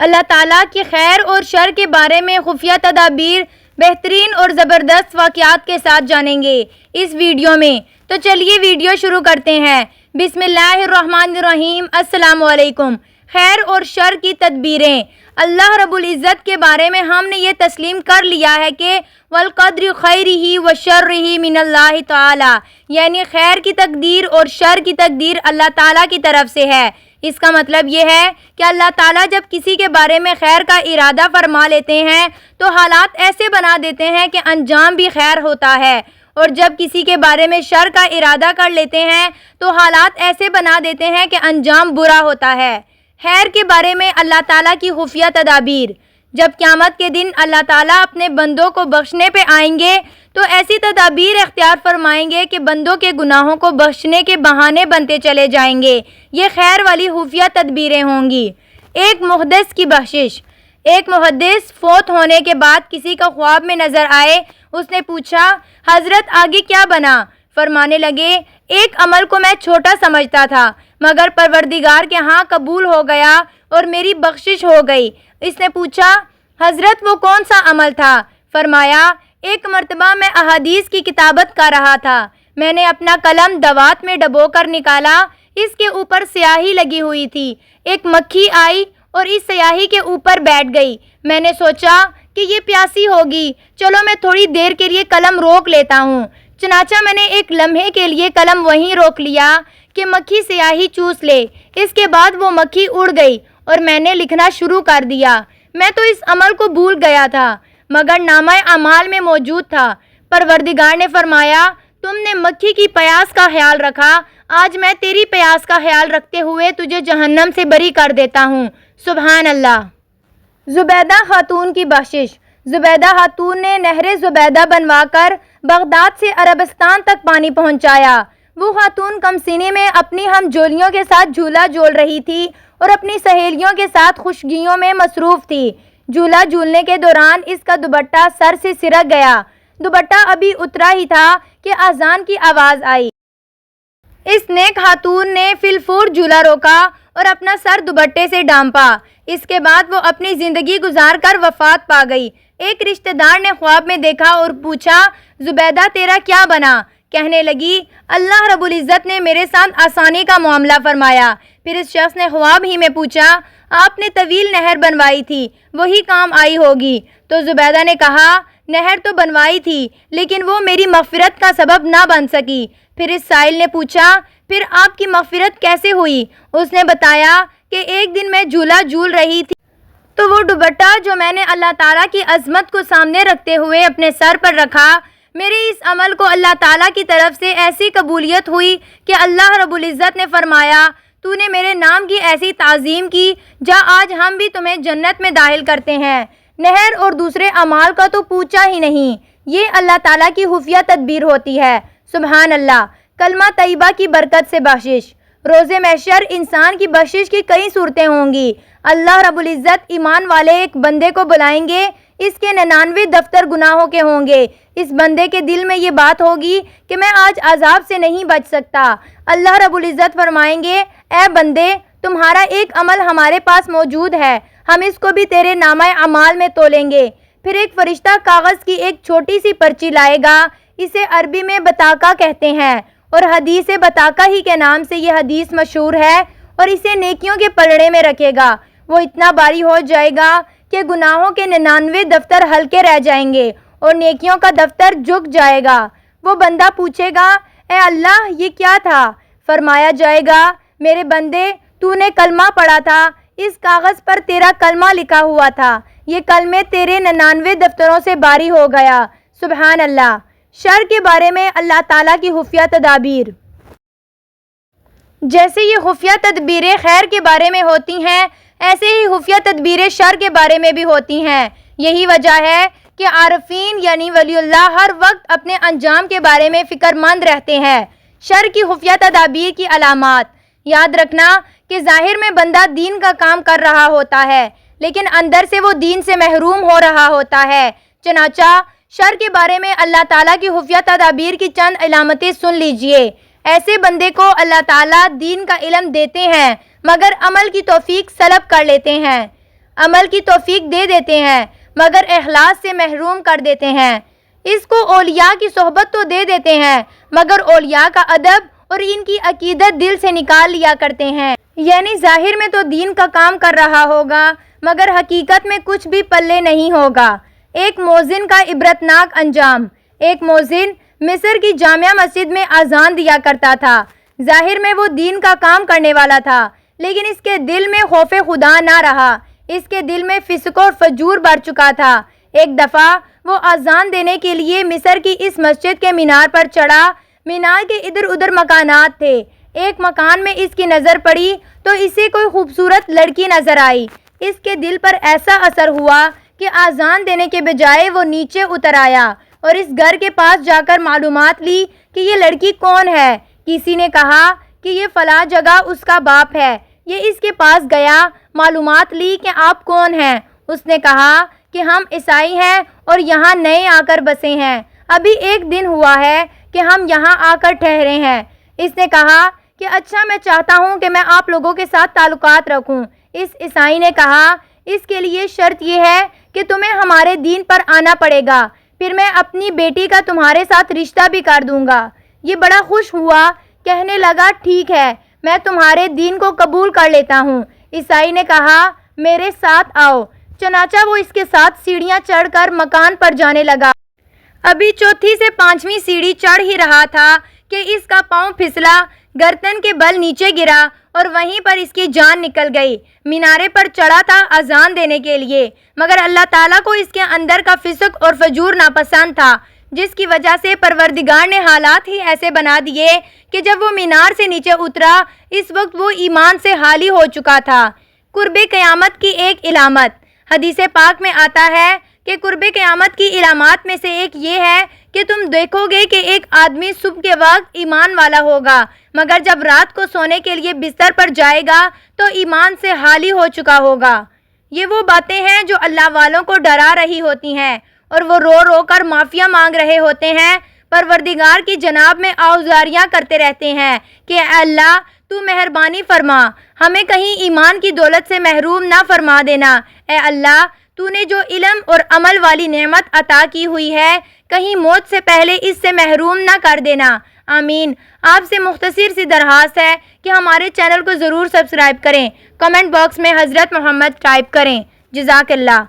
اللہ تعالیٰ کی خیر اور شر کے بارے میں خفیہ تدابیر بہترین اور زبردست واقعات کے ساتھ جانیں گے اس ویڈیو میں۔ تو چلیے ویڈیو شروع کرتے ہیں۔ بسم اللہ الرحمن الرحیم۔ السلام علیکم۔ خیر اور شر کی تدبیریں۔ اللہ رب العزت کے بارے میں ہم نے یہ تسلیم کر لیا ہے کہ والقدر خیرہ وشرہ من اللہ تعالی، یعنی خیر کی تقدیر اور شر کی تقدیر اللہ تعالیٰ کی طرف سے ہے۔ اس کا مطلب یہ ہے کہ اللہ تعالیٰ جب کسی کے بارے میں خیر کا ارادہ فرما لیتے ہیں تو حالات ایسے بنا دیتے ہیں کہ انجام بھی خیر ہوتا ہے، اور جب کسی کے بارے میں شر کا ارادہ کر لیتے ہیں تو حالات ایسے بنا دیتے ہیں کہ انجام برا ہوتا ہے۔ خیر کے بارے میں اللہ تعالیٰ کی خفیہ تدابیر۔ جب قیامت کے دن اللہ تعالیٰ اپنے بندوں کو بخشنے پہ آئیں گے تو ایسی تدابیر اختیار فرمائیں گے کہ بندوں کے گناہوں کو بخشنے کے بہانے بنتے چلے جائیں گے۔ یہ خیر والی خفیہ تدبیریں ہوں گی۔ ایک محدث کی بخشش۔ ایک محدث فوت ہونے کے بعد کسی کا خواب میں نظر آئے۔ اس نے پوچھا، حضرت آگے کیا بنا؟ فرمانے لگے، ایک عمل کو میں چھوٹا سمجھتا تھا مگر پروردگار کے ہاں قبول ہو گیا اور میری بخشش ہو گئی۔ اس نے پوچھا، حضرت وہ کون سا عمل تھا؟ فرمایا، ایک مرتبہ میں احادیث کی کتابت کر رہا تھا، میں نے اپنا قلم دوات میں ڈبو کر نکالا، اس کے اوپر سیاہی لگی ہوئی تھی، ایک مکھی آئی اور اس سیاہی کے اوپر بیٹھ گئی، میں نے سوچا کہ یہ پیاسی ہوگی، چلو میں تھوڑی دیر کے لیے قلم روک لیتا ہوں۔ چنانچہ میں نے ایک لمحے کے لیے قلم وہیں روک لیا کہ مکھی سیاہی چوس لے، اس کے بعد وہ مکھی اڑ گئی اور میں نے لکھنا شروع کر دیا۔ میں تو اس عمل کو بھول گیا تھا مگر نامہ اعمال میں موجود تھا۔ پروردگار نے فرمایا، تم نے مکھی کی پیاس کا خیال رکھا، آج میں تیری پیاس کا خیال رکھتے ہوئے تجھے جہنم سے بری کر دیتا ہوں۔ سبحان اللہ۔ زبیدہ خاتون کی بخشش۔ زبیدہ خاتون نے نہر زبیدہ بنوا کر بغداد سے عربستان تک پانی پہنچایا۔ وہ خاتون کم سینے میں اپنی ہم جولیوں کے ساتھ جھولا جھول رہی تھی اور اپنی سہیلیوں کے ساتھ خوشگیوں میں مصروف تھی۔ جھولا جھولنے کے دوران اس کا دوپٹہ سر سے سرک گیا۔ دوپٹہ ابھی اترا ہی تھا کہ اذان کی آواز آئی۔ اس نیک خاتون نے فی الفور جھولا روکا اور اپنا سر دوپٹے سے ڈھانپا۔ اس کے بعد وہ اپنی زندگی گزار کر وفات پا گئی۔ ایک رشتہ دار نے خواب میں دیکھا اور پوچھا، زبیدہ تیرا کیا بنا؟ کہنے لگی، اللہ رب العزت نے میرے ساتھ آسانی کا معاملہ فرمایا۔ پھر اس شخص نے خواب ہی میں پوچھا، آپ نے طویل نہر بنوائی تھی، وہی کام آئی ہوگی؟ تو زبیدہ نے کہا، نہر تو بنوائی تھی لیکن وہ میری مغفرت کا سبب نہ بن سکی۔ پھر اس سائل نے پوچھا، پھر آپ کی مغفرت کیسے ہوئی؟ اس نے بتایا کہ ایک دن میں جھولا جھول رہی تھی تو وہ دوپٹہ جو میں نے اللہ تعالیٰ کی عظمت کو سامنے رکھتے ہوئے اپنے سر پر رکھا، میرے اس عمل کو اللہ تعالیٰ کی طرف سے ایسی قبولیت ہوئی کہ اللہ رب العزت نے فرمایا، تو نے میرے نام کی ایسی تعظیم کی، جا آج ہم بھی تمہیں جنت میں داخل کرتے ہیں۔ نہر اور دوسرے اعمال کا تو پوچھا ہی نہیں، یہ اللہ تعالیٰ کی خفیہ تدبیر ہوتی ہے۔ سبحان اللہ۔ کلمہ طیبہ کی برکت سے بخشش۔ روز محشر انسان کی بخشش کی کئی صورتیں ہوں گی۔ اللہ رب العزت ایمان والے ایک بندے کو بلائیں گے، اس کے 99 دفتر گناہوں کے ہوں گے۔ اس بندے کے دل میں یہ بات ہوگی کہ میں آج عذاب سے نہیں بچ سکتا۔ اللہ رب العزت فرمائیں گے، اے بندے، تمہارا ایک عمل ہمارے پاس موجود ہے، ہم اس کو بھی تیرے نامہ اعمال میں تولیں گے۔ پھر ایک فرشتہ کاغذ کی ایک چھوٹی سی پرچی لائے گا، اسے عربی میں بطاقہ کہتے ہیں اور حدیث بطاقہ ہی کے نام سے یہ حدیث مشہور ہے، اور اسے نیکیوں کے پلڑے میں رکھے گا۔ وہ اتنا بھاری ہو جائے گا کہ گناہوں کے 99 دفتر ہلکے رہ جائیں گے اور نیکیوں کا دفتر جھک جائے گا۔ وہ بندہ پوچھے گا، اے اللہ یہ کیا تھا؟ فرمایا جائے گا، میرے بندے، تو نے کلمہ پڑھا تھا، اس کاغذ پر تیرا کلمہ لکھا ہوا تھا، یہ کلمے تیرے 99 دفتروں سے باری ہو گیا۔ سبحان اللہ۔ شر کے بارے میں اللہ تعالیٰ کی خفیہ تدابیر۔ جیسے یہ خفیہ تدبیریں خیر کے بارے میں ہوتی ہیں، ایسے ہی خفیہ تدبیریں شر کے بارے میں بھی ہوتی ہیں۔ یہی وجہ ہے کہ عارفین یعنی ولی اللہ ہر وقت اپنے انجام کے بارے میں فکر مند رہتے ہیں۔ شر کی خفیہ تدابیر کی علامات۔ یاد رکھنا کہ ظاہر میں بندہ دین کا کام کر رہا ہوتا ہے لیکن اندر سے وہ دین سے محروم ہو رہا ہوتا ہے۔ چنانچہ شر کے بارے میں اللہ تعالیٰ کی خفیہ تدابیر کی چند علامتیں سن لیجئے۔ ایسے بندے کو اللہ تعالیٰ دین کا علم دیتے ہیں مگر عمل کی توفیق سلب کر لیتے ہیں۔ عمل کی توفیق دے دیتے ہیں مگر اخلاص سے محروم کر دیتے ہیں۔ اس کو اولیاء کی صحبت تو دے دیتے ہیں مگر اولیاء کا ادب اور ان کی عقیدت دل سے نکال لیا کرتے ہیں، یعنی ظاہر میں تو دین کا کام کر رہا ہوگا مگر حقیقت میں کچھ بھی پلے نہیں ہوگا۔ ایک مؤذن کا عبرتناک انجام۔ ایک مؤذن مصر کی جامع مسجد میں اذان دیا کرتا تھا۔ ظاہر میں وہ دین کا کام کرنے والا تھا لیکن اس کے دل میں خوف خدا نہ رہا، اس کے دل میں فسق اور فجور بھر چکا تھا۔ ایک دفعہ وہ اذان دینے کے لیے مصر کی اس مسجد کے مینار پر چڑھا۔ مینار کے ادھر ادھر مکانات تھے۔ ایک مکان میں اس کی نظر پڑی تو اسے کوئی خوبصورت لڑکی نظر آئی۔ اس کے دل پر ایسا اثر ہوا کہ اذان دینے کے بجائے وہ نیچے اتر آیا اور اس گھر کے پاس جا کر معلومات لی کہ یہ لڑکی کون ہے۔ کسی نے کہا کہ یہ فلاں جگہ اس کا باپ ہے۔ یہ اس کے پاس گیا، معلومات لی کہ آپ کون ہیں۔ اس نے کہا کہ ہم عیسائی ہیں اور یہاں نئے آ کر بسے ہیں، ابھی ایک دن ہوا ہے کہ ہم یہاں آ کر ٹھہرے ہیں۔ اس نے کہا کہ اچھا، میں چاہتا ہوں کہ میں آپ لوگوں کے ساتھ تعلقات رکھوں۔ اس عیسائی نے کہا اس کے لیے شرط یہ ہے کہ تمہیں ہمارے دین پر آنا پڑے گا، پھر میں اپنی بیٹی کا تمہارے ساتھ رشتہ بھی کر دوں گا۔ یہ بڑا خوش ہوا، کہنے لگا ٹھیک ہے، میں تمہارے دین کو قبول کر لیتا ہوں۔ عیسائی نے کہا میرے ساتھ آؤ۔ چنانچہ وہ اس کے ساتھ سیڑھیاں چڑھ کر مکان پر جانے لگا۔ ابھی چوتھی سے پانچویں سیڑھی چڑھ ہی رہا تھا کہ اس کا پاؤں پھسلا، گردن کے بل نیچے گرا اور وہیں پر اس کی جان نکل گئی۔ مینارے پر چڑھا تھا اذان دینے کے لیے مگر اللہ تعالیٰ کو اس کے اندر کا فسق اور فجور ناپسند تھا، جس کی وجہ سے پروردگار نے حالات ہی ایسے بنا دیے کہ جب وہ مینار سے نیچے اترا اس وقت وہ ایمان سے خالی ہو چکا تھا۔ قرب قیامت کی ایک علامت۔ حدیث پاک میں آتا ہے کہ قرب قیامت کی علامات میں سے ایک یہ ہے کہ تم دیکھو گے کہ ایک آدمی صبح کے وقت ایمان والا ہوگا مگر جب رات کو سونے کے لیے بستر پر جائے گا تو ایمان سے خالی ہو چکا ہوگا۔ یہ وہ باتیں ہیں جو اللہ والوں کو ڈرا رہی ہوتی ہیں اور وہ رو رو کر معافیاں مانگ رہے ہوتے ہیں، پروردگار کی جناب میں آوزاریاں کرتے رہتے ہیں کہ اے اللہ تو مہربانی فرما، ہمیں کہیں ایمان کی دولت سے محروم نہ فرما دینا۔ اے اللہ تو نے جو علم اور عمل والی نعمت عطا کی ہوئی ہے کہیں موت سے پہلے اس سے محروم نہ کر دینا۔ آمین۔ آپ سے مختصر سی درخواست ہے کہ ہمارے چینل کو ضرور سبسکرائب کریں، کمنٹ باکس میں حضرت محمد ٹائپ کریں۔ جزاک اللہ۔